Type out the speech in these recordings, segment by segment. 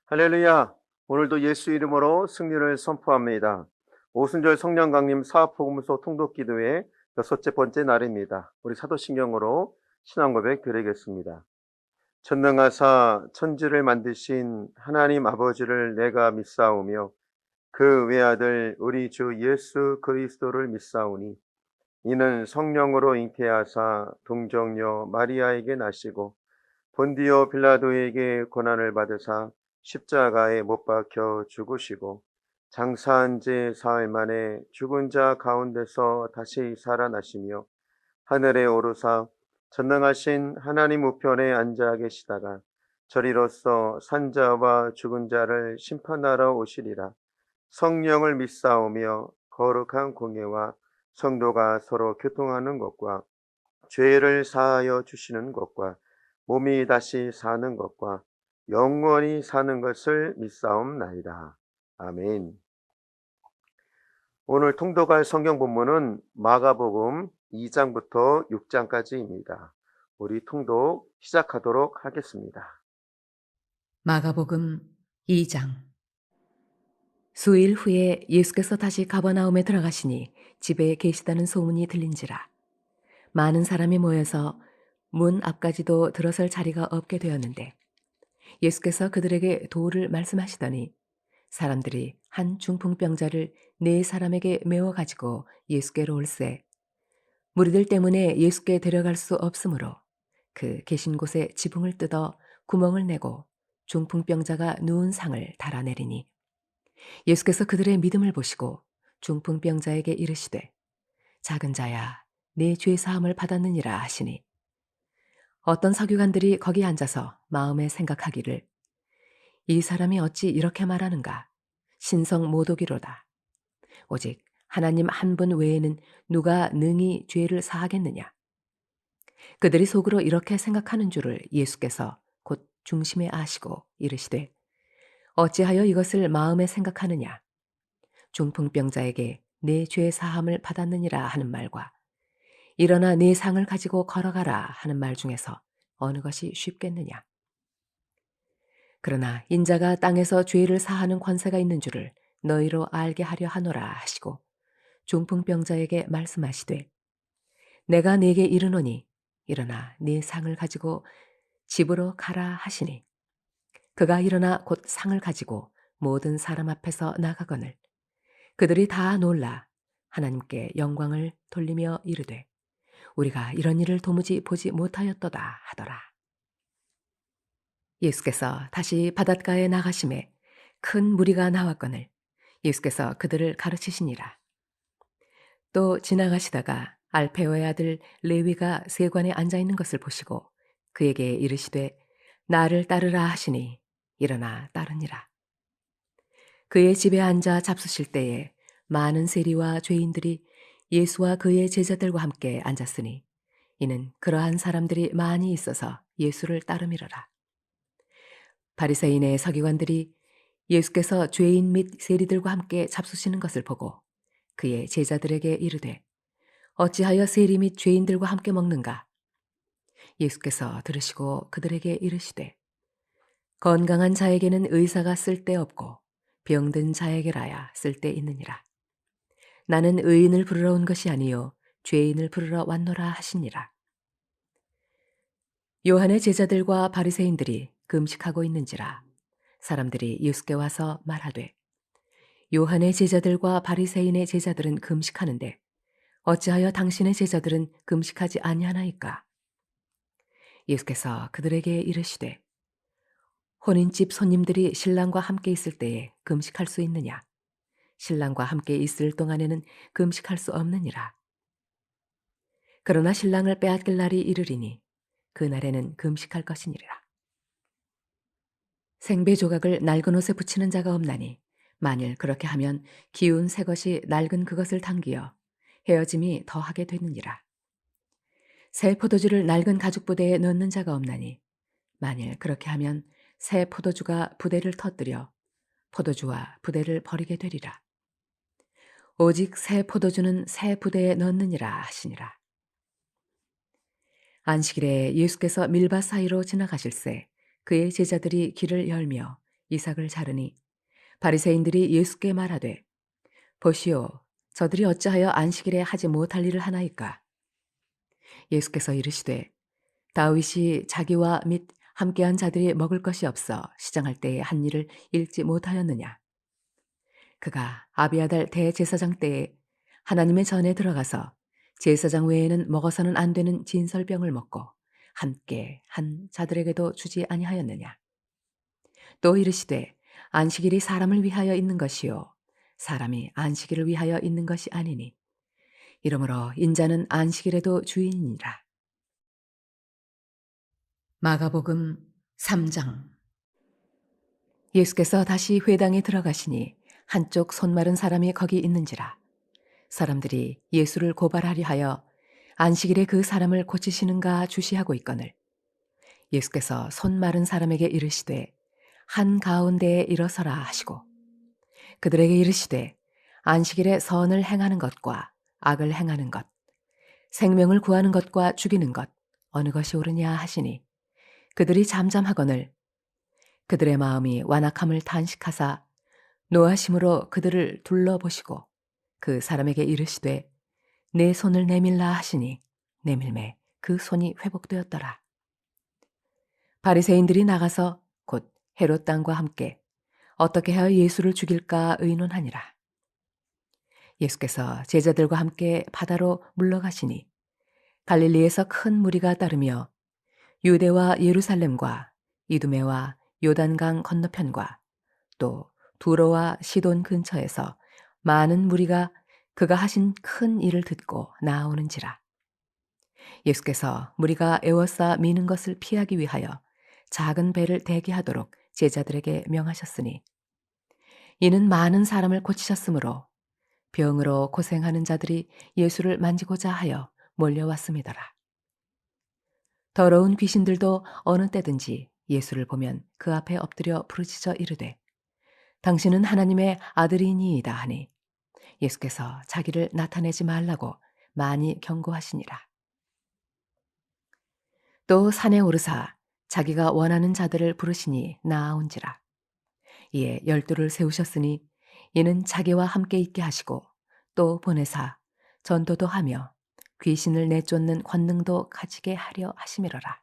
할렐루야! 오늘도 예수 이름으로 승리를 선포합니다. 오순절 성령 강림 사업복음서 통독기도회 여섯째 번째 날입니다. 우리 사도신경으로 신앙 고백 드리겠습니다. 전능하사 천지를 만드신 하나님 아버지를 내가 믿사오며 그 외아들 우리 주 예수 그리스도를 믿사오니 이는 성령으로 잉태하사 동정녀 마리아에게 나시고 본디오 빌라도에게 고난을 받으사 십자가에 못 박혀 죽으시고 장사한 지 사흘 만에 죽은 자 가운데서 다시 살아나시며 하늘에 오르사 전능하신 하나님 우편에 앉아 계시다가 저리로서 산자와 죽은 자를 심판하러 오시리라. 성령을 믿사오며 거룩한 공예와 성도가 서로 교통하는 것과 죄를 사하여 주시는 것과 몸이 다시 사는 것과 영원히 사는 것을 믿사옵나이다. 아멘. 오늘 통독할 성경 본문은 마가복음 2장부터 6장까지입니다. 우리 통독 시작하도록 하겠습니다. 마가복음 2장. 수일 후에 예수께서 다시 가버나움에 들어가시니 집에 계시다는 소문이 들린지라. 많은 사람이 모여서 문 앞까지도 들어설 자리가 없게 되었는데 예수께서 그들에게 도를 말씀하시더니 사람들이 한 중풍병자를 네 사람에게 메워 가지고 예수께로 올세 무리들 때문에 예수께 데려갈 수 없으므로 그 계신 곳에 지붕을 뜯어 구멍을 내고 중풍병자가 누운 상을 달아내리니 예수께서 그들의 믿음을 보시고 중풍병자에게 이르시되 작은 자야 네 죄 사함을 받았느니라 하시니 어떤 서기관들이 거기 앉아서 마음에 생각하기를 이 사람이 어찌 이렇게 말하는가 신성 모독이로다 오직 하나님 한 분 외에는 누가 능히 죄를 사하겠느냐 그들이 속으로 이렇게 생각하는 줄을 예수께서 곧 중심에 아시고 이르시되 어찌하여 이것을 마음에 생각하느냐 중풍병자에게 내 죄 사함을 받았느니라 하는 말과 일어나 네 상을 가지고 걸어가라 하는 말 중에서 어느 것이 쉽겠느냐 그러나 인자가 땅에서 죄를 사하는 권세가 있는 줄을 너희로 알게 하려 하노라 하시고 중풍병자에게 말씀하시되 내가 네게 이르노니 일어나 네 상을 가지고 집으로 가라 하시니 그가 일어나 곧 상을 가지고 모든 사람 앞에서 나가거늘 그들이 다 놀라 하나님께 영광을 돌리며 이르되 우리가 이런 일을 도무지 보지 못하였도다 하더라. 예수께서 다시 바닷가에 나가심에 큰 무리가 나왔거늘 예수께서 그들을 가르치시니라. 또 지나가시다가 알페오의 아들 레위가 세관에 앉아 있는 것을 보시고 그에게 이르시되 나를 따르라 하시니 일어나 따르니라. 그의 집에 앉아 잡수실 때에 많은 세리와 죄인들이 예수와 그의 제자들과 함께 앉았으니 이는 그러한 사람들이 많이 있어서 예수를 따름이러라. 바리새인의 서기관들이 예수께서 죄인 및 세리들과 함께 잡수시는 것을 보고 그의 제자들에게 이르되 어찌하여 세리 및 죄인들과 함께 먹는가? 예수께서 들으시고 그들에게 이르시되 건강한 자에게는 의사가 쓸데없고 병든 자에게라야 쓸데있느니라. 나는 의인을 부르러 온 것이 아니요 죄인을 부르러 왔노라 하시니라. 요한의 제자들과 바리새인들이 금식하고 있는지라 사람들이 예수께 와서 말하되 요한의 제자들과 바리새인의 제자들은 금식하는데 어찌하여 당신의 제자들은 금식하지 아니하나이까? 예수께서 그들에게 이르시되 혼인집 손님들이 신랑과 함께 있을 때에 금식할 수 있느냐? 신랑과 함께 있을 동안에는 금식할 수 없느니라. 그러나 신랑을 빼앗길 날이 이르리니 그날에는 금식할 것이니라. 생배 조각을 낡은 옷에 붙이는 자가 없나니 만일 그렇게 하면 기운 새 것이 낡은 그것을 당기어 헤어짐이 더하게 되느니라. 새 포도주를 낡은 가죽 부대에 넣는 자가 없나니 만일 그렇게 하면 새 포도주가 부대를 터뜨려 포도주와 부대를 버리게 되리라. 오직 새 포도주는 새 부대에 넣느니라 하시니라. 안식일에 예수께서 밀밭 사이로 지나가실새 그의 제자들이 길을 열며 이삭을 자르니 바리새인들이 예수께 말하되 보시오 저들이 어찌하여 안식일에 하지 못할 일을 하나이까. 예수께서 이르시되 다윗이 자기와 및 함께한 자들이 먹을 것이 없어 시장할 때에 한 일을 읽지 못하였느냐. 그가 아비아달 대제사장 때에 하나님의 전에 들어가서 제사장 외에는 먹어서는 안 되는 진설병을 먹고 함께 한 자들에게도 주지 아니하였느냐. 또 이르시되 안식일이 사람을 위하여 있는 것이요 사람이 안식일을 위하여 있는 것이 아니니 이러므로 인자는 안식일에도 주인이니라. 마가복음 3장. 예수께서 다시 회당에 들어가시니 한쪽 손 마른 사람이 거기 있는지라. 사람들이 예수를 고발하려 하여 안식일에 그 사람을 고치시는가 주시하고 있거늘 예수께서 손 마른 사람에게 이르시되 한 가운데에 일어서라 하시고 그들에게 이르시되 안식일에 선을 행하는 것과 악을 행하는 것 생명을 구하는 것과 죽이는 것 어느 것이 옳으냐 하시니 그들이 잠잠하거늘 그들의 마음이 완악함을 탄식하사 노하심으로 그들을 둘러보시고 그 사람에게 이르시되 내 손을 내밀라 하시니 내밀매 그 손이 회복되었더라. 바리새인들이 나가서 곧 헤롯 땅과 함께 어떻게 하여 예수를 죽일까 의논하니라. 예수께서 제자들과 함께 바다로 물러가시니 갈릴리에서 큰 무리가 따르며 유대와 예루살렘과 이두메와 요단강 건너편과 또 두로와 시돈 근처에서 많은 무리가 그가 하신 큰 일을 듣고 나오는지라. 예수께서 무리가 에워싸 미는 것을 피하기 위하여 작은 배를 대기하도록 제자들에게 명하셨으니 이는 많은 사람을 고치셨으므로 병으로 고생하는 자들이 예수를 만지고자 하여 몰려왔음이더라. 더러운 귀신들도 어느 때든지 예수를 보면 그 앞에 엎드려 부르짖어 이르되 당신은 하나님의 아들이니이다 하니 예수께서 자기를 나타내지 말라고 많이 경고하시니라. 또 산에 오르사 자기가 원하는 자들을 부르시니 나아온지라. 이에 12를 세우셨으니 이는 자기와 함께 있게 하시고 또 보내사 전도도 하며 귀신을 내쫓는 권능도 가지게 하려 하심이로라.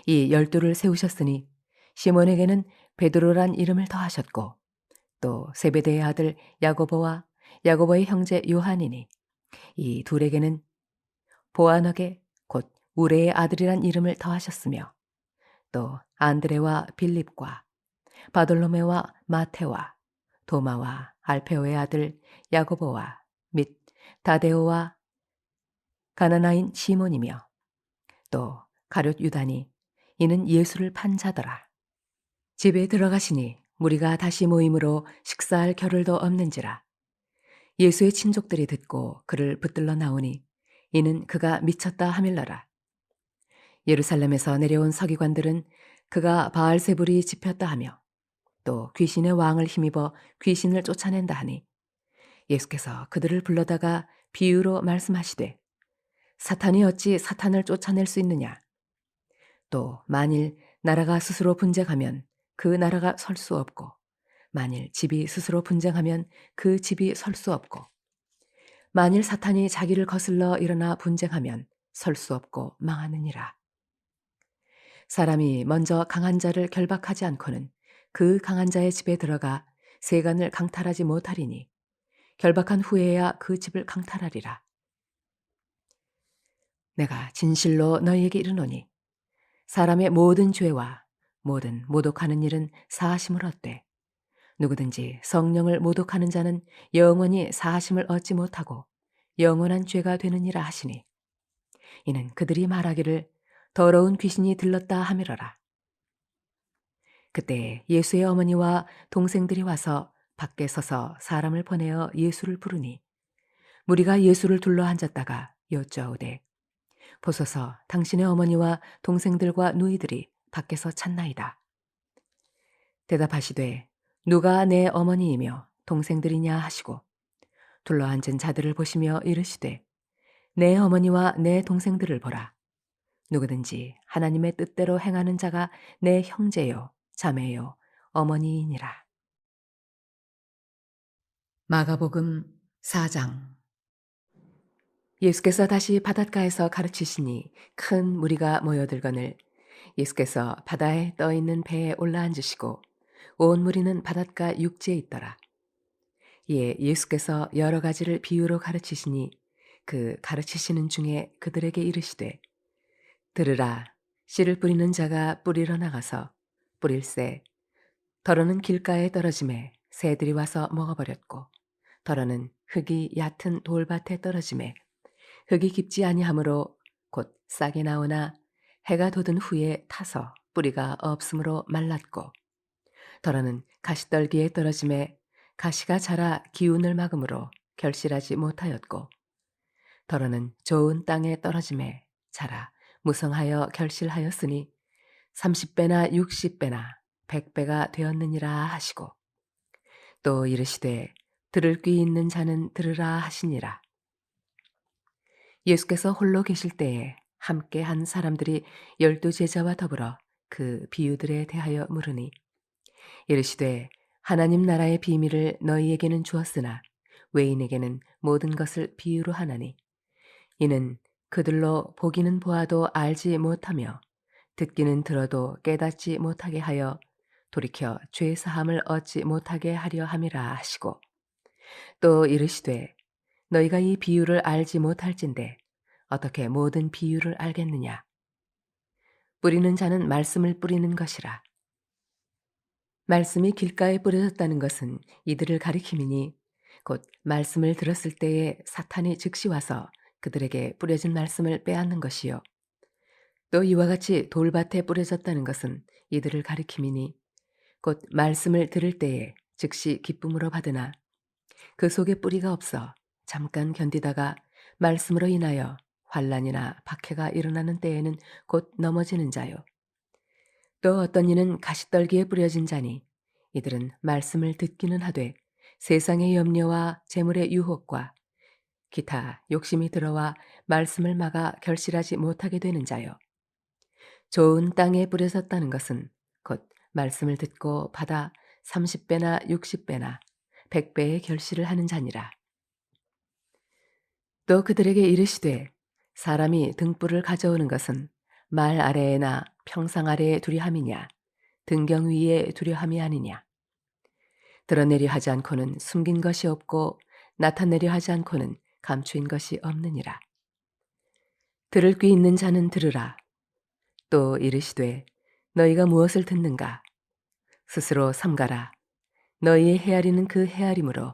이 12를 세우셨으니 시몬에게는 베드로란 이름을 더하셨고 또 세베대의 아들 야고보와 야고보의 형제 요한이니 이 둘에게는 보아너게 곧 우레의 아들이란 이름을 더하셨으며 또 안드레와 빌립과 바돌로메와 마테와 도마와 알페오의 아들 야고보와 및 다데오와 가나나인 시몬이며 또 가룟 유다니 이는 예수를 판 자더라. 집에 들어가시니 무리가 다시 모임으로 식사할 겨를도 없는지라. 예수의 친족들이 듣고 그를 붙들러 나오니 이는 그가 미쳤다 하밀러라. 예루살렘에서 내려온 서기관들은 그가 바알세불이 집혔다 하며 또 귀신의 왕을 힘입어 귀신을 쫓아낸다 하니 예수께서 그들을 불러다가 비유로 말씀하시되 사탄이 어찌 사탄을 쫓아낼 수 있느냐. 또 만일 나라가 스스로 분쟁하면 그 나라가 설 수 없고 만일 집이 스스로 분쟁하면 그 집이 설 수 없고 만일 사탄이 자기를 거슬러 일어나 분쟁하면 설 수 없고 망하느니라. 사람이 먼저 강한 자를 결박하지 않고는 그 강한 자의 집에 들어가 세간을 강탈하지 못하리니 결박한 후에야 그 집을 강탈하리라. 내가 진실로 너희에게 이르노니 사람의 모든 죄와 모든 모독하는 일은 사하심을 얻되 누구든지 성령을 모독하는 자는 영원히 사하심을 얻지 못하고 영원한 죄가 되느니라 하시니 이는 그들이 말하기를 더러운 귀신이 들렀다 하미러라. 그때 예수의 어머니와 동생들이 와서 밖에 서서 사람을 보내어 예수를 부르니 무리가 예수를 둘러 앉았다가 여쭈어오되 보소서 당신의 어머니와 동생들과 누이들이 밖에서 찾나이다. 대답하시되 누가 내 어머니이며 동생들이냐 하시고 둘러앉은 자들을 보시며 이르시되 내 어머니와 내 동생들을 보라. 누구든지 하나님의 뜻대로 행하는 자가 내 형제요 자매요 어머니이니라. 마가복음 4장. 예수께서 다시 바닷가에서 가르치시니 큰 무리가 모여들거늘 예수께서 바다에 떠 있는 배에 올라앉으시고 온 무리는 바닷가 육지에 있더라. 이에 예수께서 여러 가지를 비유로 가르치시니 그 가르치시는 중에 그들에게 이르시되 들으라. 씨를 뿌리는 자가 뿌리러 나가서 뿌릴새 더러는 길가에 떨어짐에 새들이 와서 먹어버렸고 더러는 흙이 얕은 돌밭에 떨어짐에 흙이 깊지 아니하므로 곧 싹이 나오나 해가 돋은 후에 타서 뿌리가 없으므로 말랐고 더러는 가시떨기에 떨어짐에 가시가 자라 기운을 막음으로 결실하지 못하였고 더러는 좋은 땅에 떨어짐에 자라 무성하여 결실하였으니 30배나 60배나 100배가 되었느니라 하시고 또 이르시되 들을 귀 있는 자는 들으라 하시니라. 예수께서 홀로 계실 때에 함께 한 사람들이 12 제자와 더불어 그 비유들에 대하여 물으니 이르시되 하나님 나라의 비밀을 너희에게는 주었으나 외인에게는 모든 것을 비유로 하나니 이는 그들로 보기는 보아도 알지 못하며 듣기는 들어도 깨닫지 못하게 하여 돌이켜 죄 사함을 얻지 못하게 하려 함이라 하시고 또 이르시되 너희가 이 비유를 알지 못할진대 어떻게 모든 비유를 알겠느냐 뿌리는 자는 말씀을 뿌리는 것이라. 말씀이 길가에 뿌려졌다는 것은 이들을 가리킴이니 곧 말씀을 들었을 때에 사탄이 즉시 와서 그들에게 뿌려진 말씀을 빼앗는 것이요 또 이와 같이 돌밭에 뿌려졌다는 것은 이들을 가리킴이니 곧 말씀을 들을 때에 즉시 기쁨으로 받으나 그 속에 뿌리가 없어 잠깐 견디다가 말씀으로 인하여 환난이나 박해가 일어나는 때에는 곧 넘어지는 자요. 또 어떤 이는 가시떨기에 뿌려진 자니 이들은 말씀을 듣기는 하되 세상의 염려와 재물의 유혹과 기타 욕심이 들어와 말씀을 막아 결실하지 못하게 되는 자요. 좋은 땅에 뿌려졌다는 것은 곧 말씀을 듣고 받아 30배나 60배나 100배의 결실을 하는 자니라. 또 그들에게 이르시되 사람이 등불을 가져오는 것은 말 아래에나 평상 아래에 두려 함이냐 등경 위에 두려 함이 아니냐 드러내려 하지 않고는 숨긴 것이 없고 나타내려 하지 않고는 감추인 것이 없느니라. 들을 귀 있는 자는 들으라. 또 이르시되 너희가 무엇을 듣는가 스스로 삼가라. 너희의 헤아리는 그 헤아림으로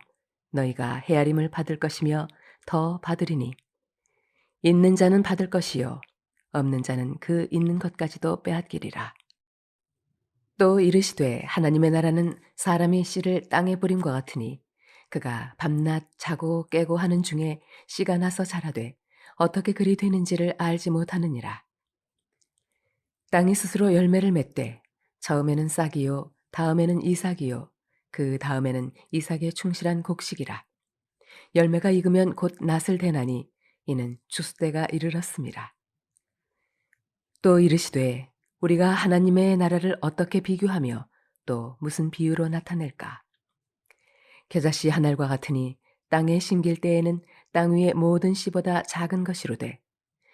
너희가 헤아림을 받을 것이며 더 받으리니 있는 자는 받을 것이요 없는 자는 그 있는 것까지도 빼앗기리라. 또 이르시되 하나님의 나라는 사람이 씨를 땅에 뿌림과 같으니 그가 밤낮 자고 깨고 하는 중에 씨가 나서 자라되 어떻게 그리 되는지를 알지 못하느니라. 땅이 스스로 열매를 맺되 처음에는 싹이요 다음에는 이삭이요 그 다음에는 이삭의 충실한 곡식이라. 열매가 익으면 곧 낫을 대나니 이는 추수때가 이르렀습니다. 또 이르시되 우리가 하나님의 나라를 어떻게 비교하며 또 무슨 비유로 나타낼까? 겨자씨 한 알과 같으니 땅에 심길 때에는 땅 위의 모든 씨보다 작은 것이로되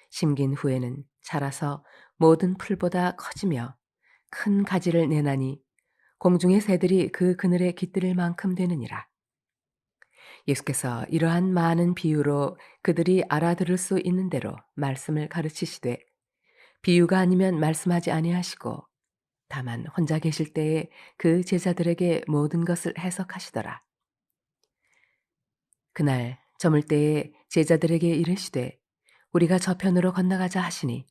심긴 후에는 자라서 모든 풀보다 커지며 큰 가지를 내나니 공중의 새들이 그 그늘에 깃들일 만큼 되느니라. 예수께서 이러한 많은 비유로 그들이 알아들을 수 있는 대로 말씀을 가르치시되 비유가 아니면 말씀하지 아니하시고 다만 혼자 계실 때에 그 제자들에게 모든 것을 해석하시더라. 그날 저물 때에 제자들에게 이르시되 우리가 저편으로 건너가자 하시니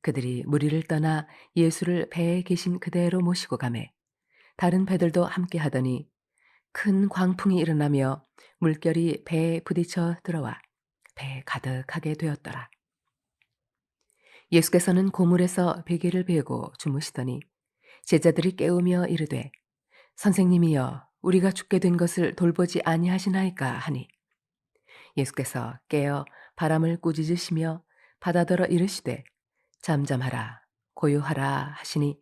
그들이 무리를 떠나 예수를 배에 계신 그대로 모시고 가매 다른 배들도 함께 하더니 큰 광풍이 일어나며 물결이 배에 부딪혀 들어와 배에 가득하게 되었더라. 예수께서는 고물에서 베개를 베고 주무시더니 제자들이 깨우며 이르되 선생님이여 우리가 죽게 된 것을 돌보지 아니하시나이까 하니 예수께서 깨어 바람을 꾸짖으시며 바다더러 이르시되 잠잠하라 고요하라 하시니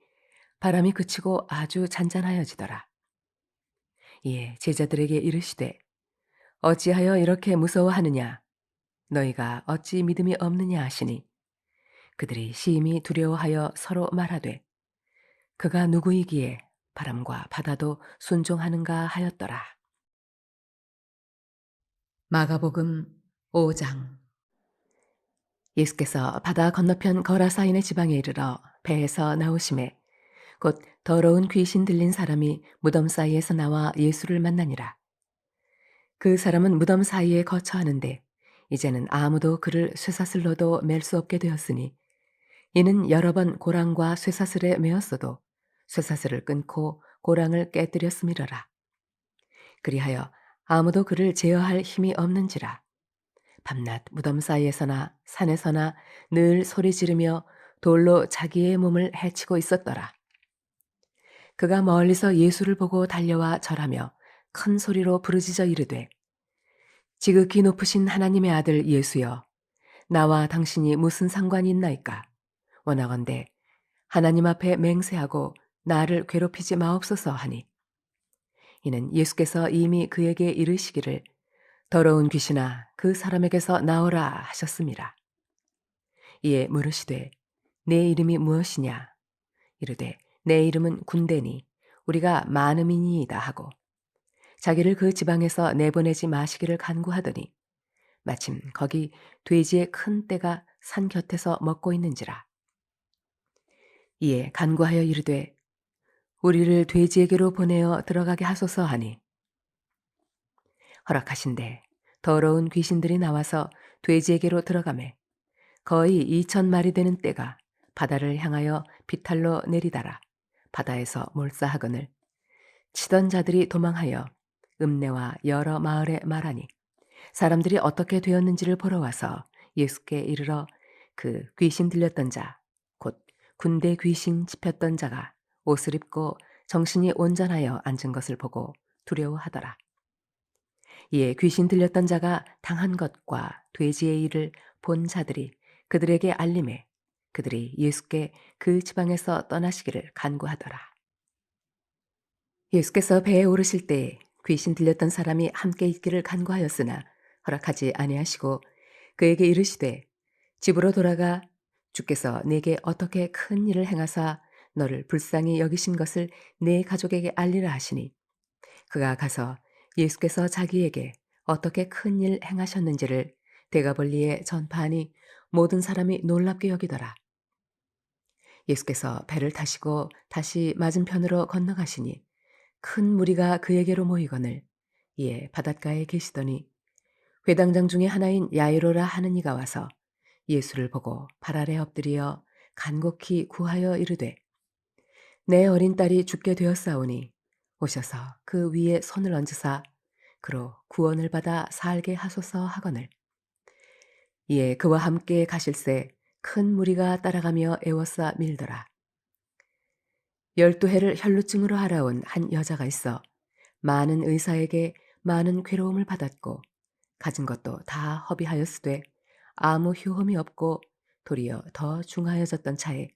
바람이 그치고 아주 잔잔하여지더라. 이에 제자들에게 이르시되 어찌하여 이렇게 무서워하느냐 너희가 어찌 믿음이 없느냐 하시니 그들이 심히 두려워하여 서로 말하되 그가 누구이기에 바람과 바다도 순종하는가 하였더라. 마가복음 5장. 예수께서 바다 건너편 거라사인의 지방에 이르러 배에서 나오심에 곧 더러운 귀신 들린 사람이 무덤 사이에서 나와 예수를 만나니라. 그 사람은 무덤 사이에 거처하는데 이제는 아무도 그를 쇠사슬로도 맬 수 없게 되었으니 이는 여러 번 고랑과 쇠사슬에 매었어도 쇠사슬을 끊고 고랑을 깨뜨렸음이러라. 그리하여 아무도 그를 제어할 힘이 없는지라. 밤낮 무덤 사이에서나 산에서나 늘 소리 지르며 돌로 자기의 몸을 해치고 있었더라. 그가 멀리서 예수를 보고 달려와 절하며 큰 소리로 부르짖어 이르되 지극히 높으신 하나님의 아들 예수여 나와 당신이 무슨 상관이 있나이까 원하건대 하나님 앞에 맹세하고 나를 괴롭히지 마옵소서 하니 이는 예수께서 이미 그에게 이르시기를 더러운 귀신아 그 사람에게서 나오라 하셨습니다. 이에 물으시되 내 이름이 무엇이냐 이르되 내 이름은 군대니 우리가 많음이니이다 하고 자기를 그 지방에서 내보내지 마시기를 간구하더니 마침 거기 돼지의 큰 떼가 산 곁에서 먹고 있는지라. 이에 간구하여 이르되 우리를 돼지에게로 보내어 들어가게 하소서 하니 허락하신대 더러운 귀신들이 나와서 돼지에게로 들어가매 거의 2,000마리 되는 떼가 바다를 향하여 비탈로 내리다라 바다에서 몰사하거늘 치던 자들이 도망하여 읍내와 여러 마을에 말하니 사람들이 어떻게 되었는지를 보러 와서 예수께 이르러 그 귀신 들렸던 자 곧 군대 귀신 짚혔던 자가 옷을 입고 정신이 온전하여 앉은 것을 보고 두려워하더라. 이에 귀신 들렸던 자가 당한 것과 돼지의 일을 본 자들이 그들에게 알림해 그들이 예수께 그 지방에서 떠나시기를 간구하더라. 예수께서 배에 오르실 때 귀신 들렸던 사람이 함께 있기를 간구하였으나 허락하지 아니하시고 그에게 이르시되 집으로 돌아가 주께서 네게 어떻게 큰 일을 행하사 너를 불쌍히 여기신 것을 네 가족에게 알리라 하시니 그가 가서 예수께서 자기에게 어떻게 큰 일 행하셨는지를 데가볼리에 전파하니 모든 사람이 놀랍게 여기더라. 예수께서 배를 타시고 다시 맞은편으로 건너가시니 큰 무리가 그에게로 모이거늘 이에 바닷가에 계시더니 회당장 중에 하나인 야이로라 하는 이가 와서 예수를 보고 발 아래 엎드려 간곡히 구하여 이르되 내 어린 딸이 죽게 되었사오니 오셔서 그 위에 손을 얹으사 그로 구원을 받아 살게 하소서 하거늘 이에 그와 함께 가실새 큰 무리가 따라가며 애워싸 밀더라. 12해를 혈루증으로 알아온 한 여자가 있어 많은 의사에게 많은 괴로움을 받았고 가진 것도 다 허비하였으되 아무 효험이 없고 도리어 더 중하여졌던 차에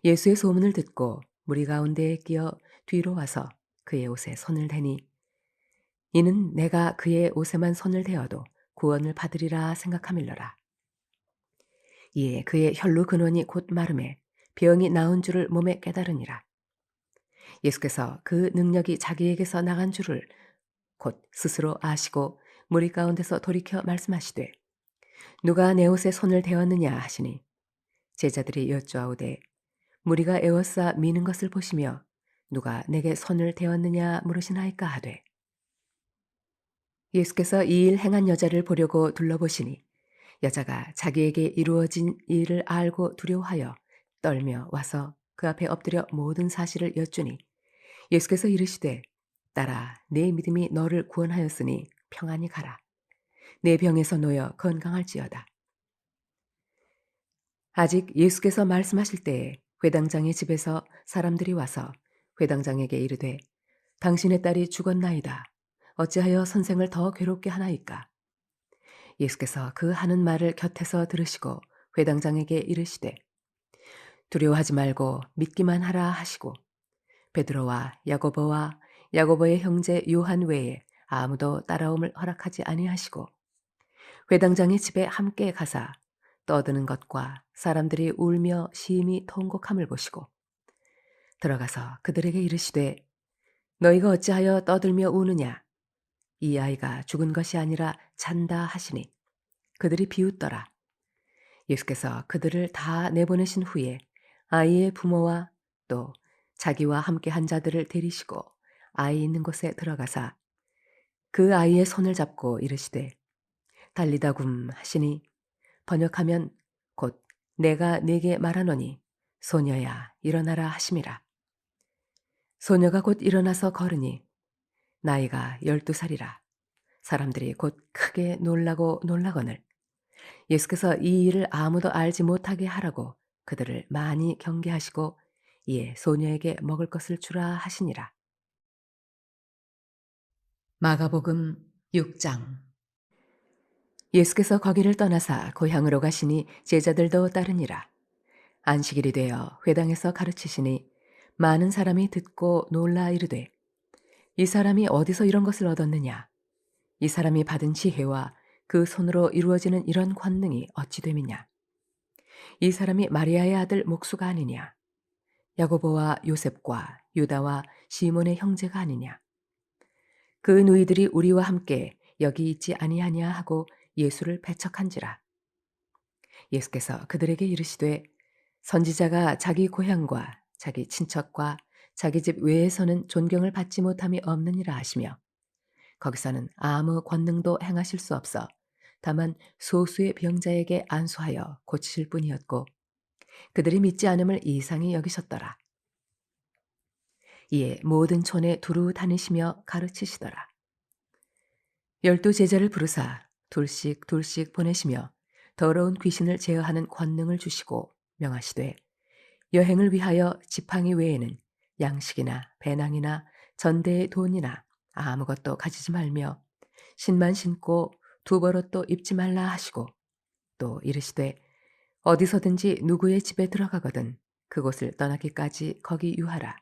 예수의 소문을 듣고 무리 가운데에 끼어 뒤로 와서 그의 옷에 손을 대니 이는 내가 그의 옷에만 손을 대어도 구원을 받으리라 생각함일러라. 이에 그의 혈루 근원이 곧 마름에 병이 나은 줄을 몸에 깨달으니라. 예수께서 그 능력이 자기에게서 나간 줄을 곧 스스로 아시고 무리 가운데서 돌이켜 말씀하시되 누가 내 옷에 손을 대었느냐 하시니 제자들이 여쭈아오되 무리가 애워싸 미는 것을 보시며 누가 내게 손을 대었느냐 물으시나이까 하되 예수께서 이 일 행한 여자를 보려고 둘러보시니 여자가 자기에게 이루어진 일을 알고 두려워하여 떨며 와서 그 앞에 엎드려 모든 사실을 여쭈니 예수께서 이르시되 딸아 내 믿음이 너를 구원하였으니 평안히 가라 내 병에서 놓여 건강할지어다. 아직 예수께서 말씀하실 때에 회당장의 집에서 사람들이 와서 회당장에게 이르되 당신의 딸이 죽었나이다. 어찌하여 선생을 더 괴롭게 하나이까? 예수께서 그 하는 말을 곁에서 들으시고 회당장에게 이르시되 두려워하지 말고 믿기만 하라 하시고 베드로와 야고보와 야고보의 형제 요한 외에 아무도 따라옴을 허락하지 아니하시고 회당장의 집에 함께 가사 떠드는 것과 사람들이 울며 심히 통곡함을 보시고 들어가서 그들에게 이르시되 너희가 어찌하여 떠들며 우느냐 이 아이가 죽은 것이 아니라 잔다 하시니 그들이 비웃더라. 예수께서 그들을 다 내보내신 후에 아이의 부모와 또 자기와 함께 한 자들을 데리시고 아이 있는 곳에 들어가사 그 아이의 손을 잡고 이르시되 달리다굼 하시니 번역하면 곧 내가 네게 말하노니 소녀야 일어나라 하심이라. 소녀가 곧 일어나서 걸으니 나이가 12살이라. 사람들이 곧 크게 놀라고 놀라거늘 예수께서 이 일을 아무도 알지 못하게 하라고 그들을 많이 경계하시고 이에 소녀에게 먹을 것을 주라 하시니라. 마가복음 6장. 예수께서 거기를 떠나사 고향으로 가시니 제자들도 따르니라. 안식일이 되어 회당에서 가르치시니 많은 사람이 듣고 놀라 이르되 이 사람이 어디서 이런 것을 얻었느냐 이 사람이 받은 지혜와 그 손으로 이루어지는 이런 권능이 어찌 됨이냐 이 사람이 마리아의 아들 목수가 아니냐 야고보와 요셉과 유다와 시몬의 형제가 아니냐 그 누이들이 우리와 함께 여기 있지 아니하냐 하고 예수를 배척한지라. 예수께서 그들에게 이르시되 선지자가 자기 고향과 자기 친척과 자기 집 외에서는 존경을 받지 못함이 없느니라 하시며 거기서는 아무 권능도 행하실 수 없어 다만 소수의 병자에게 안수하여 고치실 뿐이었고 그들이 믿지 않음을 이상히 여기셨더라. 이에 모든 촌에 두루 다니시며 가르치시더라. 12 제자를 부르사 둘씩 둘씩 보내시며 더러운 귀신을 제어하는 권능을 주시고 명하시되 여행을 위하여 지팡이 외에는 양식이나 배낭이나 전대의 돈이나 아무것도 가지지 말며 신만 신고 두 벌옷도 입지 말라 하시고 또 이르시되 어디서든지 누구의 집에 들어가거든 그곳을 떠나기까지 거기 유하라.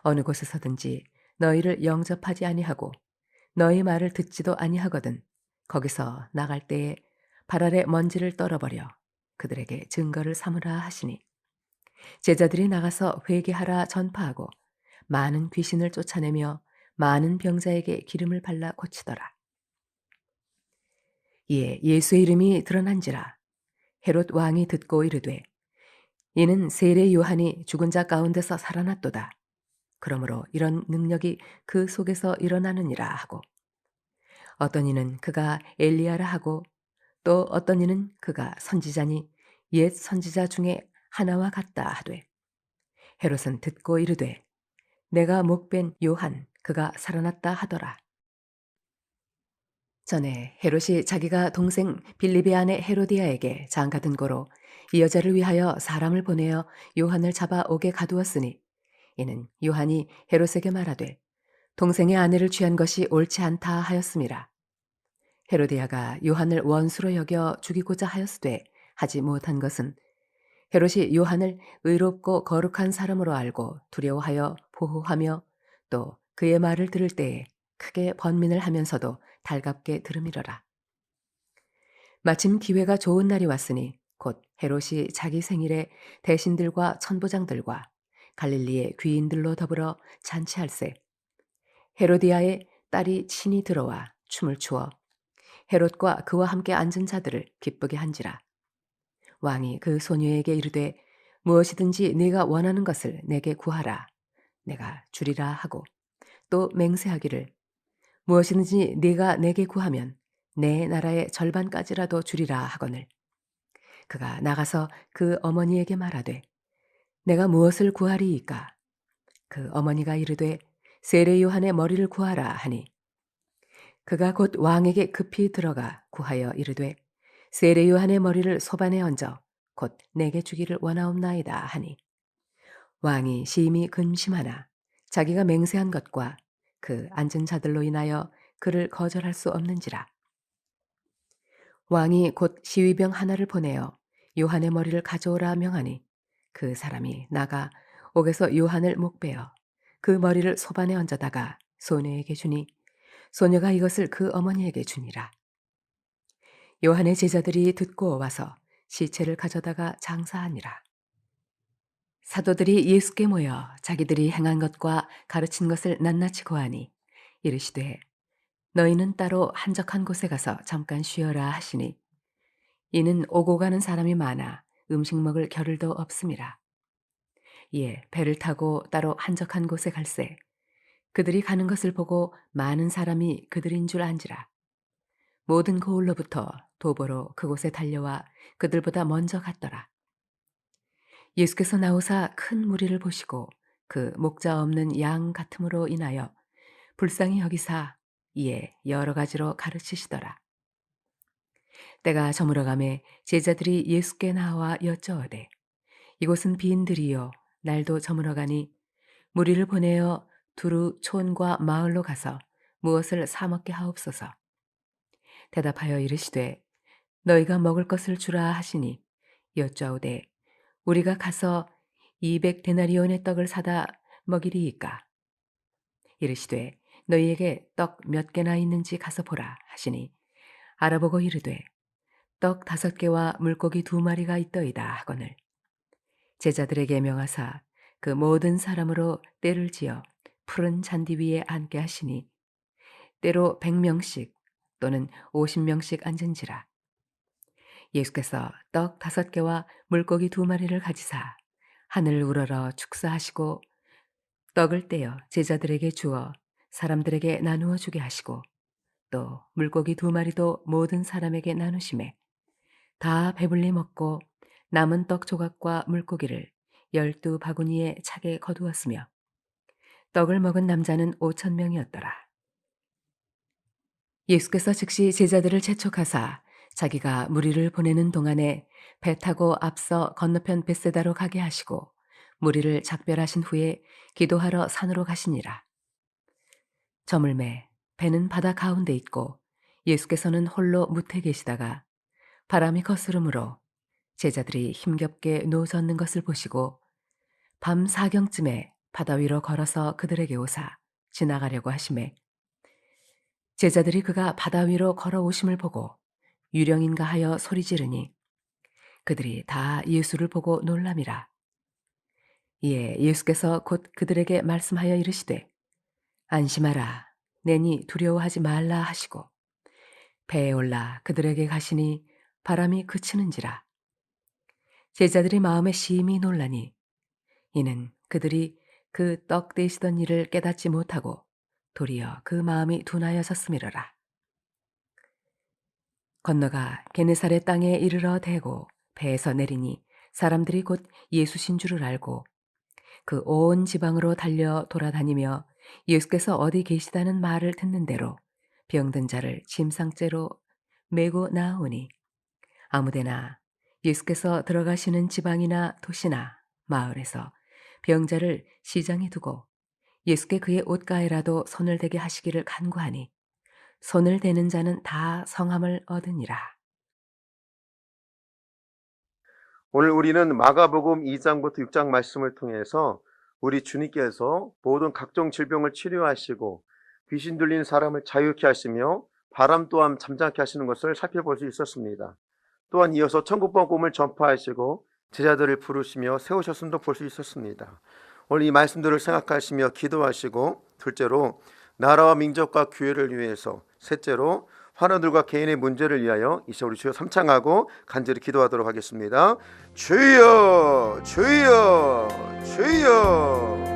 어느 곳에서든지 너희를 영접하지 아니하고 너희 말을 듣지도 아니하거든 거기서 나갈 때에 발 아래 먼지를 떨어버려 그들에게 증거를 삼으라 하시니 제자들이 나가서 회개하라 전파하고 많은 귀신을 쫓아내며 많은 병자에게 기름을 발라 고치더라. 이에 예수의 이름이 드러난지라 헤롯 왕이 듣고 이르되 이는 세례 요한이 죽은 자 가운데서 살아났도다. 그러므로 이런 능력이 그 속에서 일어나느니라 하고 어떤 이는 그가 엘리야라 하고 또 어떤 이는 그가 선지자니 옛 선지자 중에 하나와 같다 하되 헤롯은 듣고 이르되 내가 목벤 요한 그가 살아났다 하더라. 전에 헤롯이 자기가 동생 빌립의 아내 헤로디아에게 장가든 고로 이 여자를 위하여 사람을 보내어 요한을 잡아 옥에 가두었으니 이는 요한이 헤롯에게 말하되 동생의 아내를 취한 것이 옳지 않다 하였음이라. 헤로디아가 요한을 원수로 여겨 죽이고자 하였으되 하지 못한 것은 헤롯이 요한을 의롭고 거룩한 사람으로 알고 두려워하여 보호하며 또 그의 말을 들을 때에 크게 번민을 하면서도 달갑게 들음이러라. 마침 기회가 좋은 날이 왔으니 곧 헤롯이 자기 생일에 대신들과 천부장들과 갈릴리의 귀인들로 더불어 잔치할세 헤로디아의 딸이 친히 들어와 춤을 추어 헤롯과 그와 함께 앉은 자들을 기쁘게 한지라. 왕이 그 소녀에게 이르되 무엇이든지 네가 원하는 것을 내게 구하라. 내가 주리라 하고 또 맹세하기를 무엇이든지 네가 내게 구하면 내 나라의 절반까지라도 주리라 하거늘. 그가 나가서 그 어머니에게 말하되 내가 무엇을 구하리이까? 그 어머니가 이르되 세례 요한의 머리를 구하라 하니 그가 곧 왕에게 급히 들어가 구하여 이르되 세례 요한의 머리를 소반에 얹어 곧 내게 주기를 원하옵나이다 하니 왕이 심히 근심하나 자기가 맹세한 것과 그 앉은 자들로 인하여 그를 거절할 수 없는지라. 왕이 곧 시위병 하나를 보내어 요한의 머리를 가져오라 명하니 그 사람이 나가 옥에서 요한을 목베어 그 머리를 소반에 얹어다가 소녀에게 주니 소녀가 이것을 그 어머니에게 주니라. 요한의 제자들이 듣고 와서 시체를 가져다가 장사하니라. 사도들이 예수께 모여 자기들이 행한 것과 가르친 것을 낱낱이 고하니 이르시되 너희는 따로 한적한 곳에 가서 잠깐 쉬어라 하시니 이는 오고 가는 사람이 많아 음식 먹을 겨를도 없음이라. 이에 배를 타고 따로 한적한 곳에 갈새 그들이 가는 것을 보고 많은 사람이 그들인 줄 안지라. 모든 고을로부터 도보로 그곳에 달려와 그들보다 먼저 갔더라. 예수께서 나오사 큰 무리를 보시고 그 목자 없는 양 같음으로 인하여 불쌍히 여기사 이에 여러 가지로 가르치시더라. 때가 저물어가매 제자들이 예수께 나와 여쭤오되 이곳은 빈들이요 날도 저물어가니 무리를 보내어 두루 촌과 마을로 가서 무엇을 사 먹게 하옵소서. 대답하여 이르시되 너희가 먹을 것을 주라 하시니 여짜오되 우리가 가서 200데나리온의 떡을 사다 먹이리이까. 이르시되 너희에게 떡 몇 개나 있는지 가서 보라 하시니 알아보고 이르되 떡 5개와 물고기 2마리가 있더이다 하거늘 제자들에게 명하사 그 모든 사람으로 떼를 지어 푸른 잔디 위에 앉게 하시니 때로 100명씩 또는 50명씩 앉은지라. 예수께서 떡 5개와 물고기 2마리를 가지사 하늘을 우러러 축사하시고 떡을 떼어 제자들에게 주어 사람들에게 나누어 주게 하시고 또 물고기 2마리도 모든 사람에게 나누심에 다 배불리 먹고 남은 떡 조각과 물고기를 12바구니에 차게 거두었으며 떡을 먹은 남자는 5,000명이었더라. 예수께서 즉시 제자들을 재촉하사 자기가 무리를 보내는 동안에 배 타고 앞서 건너편 벳세다로 가게 하시고 무리를 작별하신 후에 기도하러 산으로 가시니라. 저물매 배는 바다 가운데 있고 예수께서는 홀로 무태 계시다가 바람이 거스름으로 제자들이 힘겹게 노젓는 것을 보시고 밤 4경쯤에 바다 위로 걸어서 그들에게 오사 지나가려고 하시매 제자들이 그가 바다 위로 걸어오심을 보고 유령인가 하여 소리 지르니 그들이 다 예수를 보고 놀람이라. 이에 예수께서 곧 그들에게 말씀하여 이르시되 안심하라 내니 두려워하지 말라 하시고 배에 올라 그들에게 가시니 바람이 그치는지라. 제자들이 마음에 심히 놀라니 이는 그들이 그 떡 떼시던 일을 깨닫지 못하고 도리어 그 마음이 둔하여졌음이로라. 건너가 게네사렛 땅에 이르러 대고 배에서 내리니 사람들이 곧 예수신 줄을 알고 그 온 지방으로 달려 돌아다니며 예수께서 어디 계시다는 말을 듣는 대로 병든 자를 침상째로 메고 나오니 아무데나 예수께서 들어가시는 지방이나 도시나 마을에서 병자를 시장에 두고 예수께 그의 옷가에라도 손을 대게 하시기를 간구하니 손을 대는 자는 다 성함을 얻으니라. 오늘 우리는 마가복음 2장부터 6장 말씀을 통해서 우리 주님께서 모든 각종 질병을 치료하시고 귀신 들린 사람을 자유케 하시며 바람 또한 잠잠케 하시는 것을 살펴볼 수 있었습니다. 또한 이어서 천국복음을 전파하시고 제자들을 부르시며 세우셨음도 볼 수 있었습니다. 오늘 이 말씀들을 생각하시며 기도하시고 둘째로 나라와 민족과 교회를 위해서 셋째로 환우들과 개인의 문제를 위하여 이제 우리 주여 삼창하고 간절히 기도하도록 하겠습니다. 주여 주여 주여